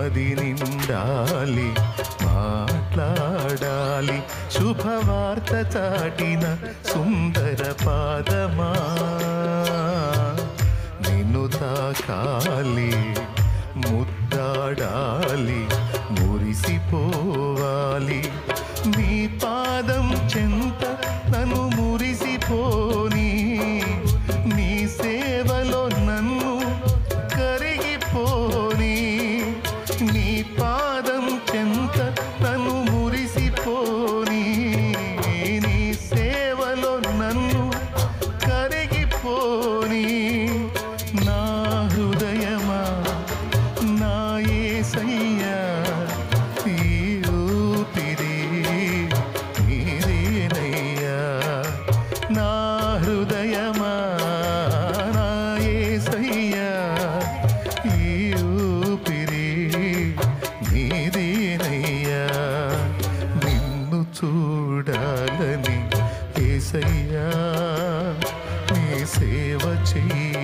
మది నిండాలి మాట్లాడాలి శుభవార్త చాటిన సుందర పాదమా నిన్ను తాకాలి ముద్దాడాలి మురిసిపోవాలి నీ పాదం చెంత నన్ను మురిసిపోని నీ సేవలో నన్ను కరిగిపోని నీ పాదం చెంత నన్ను మురిసిపోని నీ సేవలో నన్ను కరిగిపోని నా హృదయమా నా యేసయ్యా ఈ ఊపిరి నీదేనయ్యా నా హృదయమా నా యేసయ్యా ఈ ఊపిరి నీదేనయ్యా నిన్ను చూడాలని యేసయ్యా నీ సేవ చెయ్యి